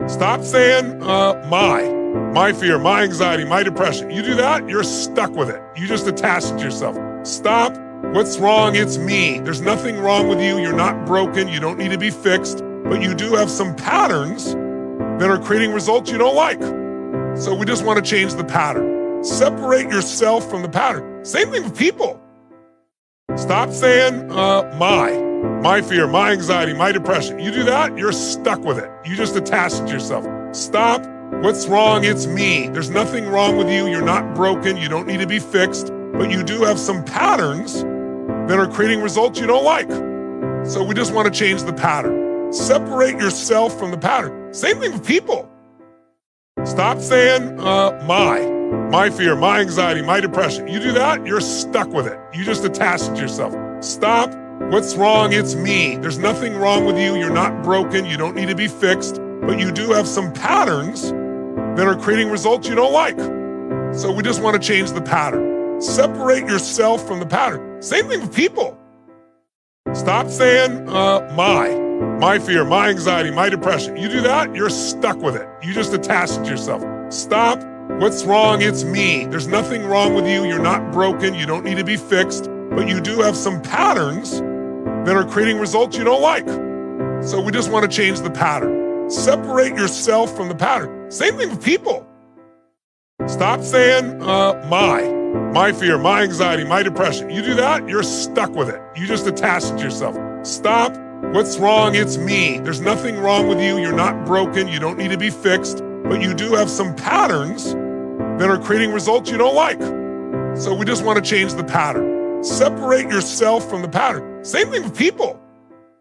Stop saying, my fear, my anxiety, my depression. You do that, you're stuck with it. You just attach it to yourself. Stop. What's wrong? It's me. There's nothing wrong with you. You're not broken. You don't need to be fixed. But you do have some patterns that are creating results you don't like. So we just want to change the pattern. Separate yourself from the pattern. Same thing with people. Stop saying, my fear, my anxiety, my depression. You do that, you're stuck with it. You just attach it to yourself. Stop. What's wrong? It's me. There's nothing wrong with you. You're not broken. You don't need to be fixed. But you do have some patterns that are creating results you don't like. So we just want to change the pattern. Separate yourself from the pattern. Same thing with people. Stop saying, my fear, my anxiety, my depression. You do that, you're stuck with it. You just attach it to yourself. Stop. What's wrong? It's me. There's nothing wrong with you. You're not broken. You don't need to be fixed. But you do have some patterns that are creating results you don't like. So we just want to change the pattern. Separate yourself from the pattern. Same thing with people. Stop saying, my fear, my anxiety, my depression. You do that, you're stuck with it. You just attach it to yourself. Stop. What's wrong? It's me. There's nothing wrong with you. You're not broken. You don't need to be fixed. But you do have some patterns that are creating results you don't like. So we just want to change the pattern. Separate yourself from the pattern. Same thing with people. Stop saying, my fear, my anxiety, my depression. You do that, you're stuck with it. You just attach it to yourself. Stop. What's wrong? It's me. There's nothing wrong with you. You're not broken. You don't need to be fixed. But you do have some patterns that are creating results you don't like. So we just want to change the pattern. Separate yourself from the pattern. Same thing with people.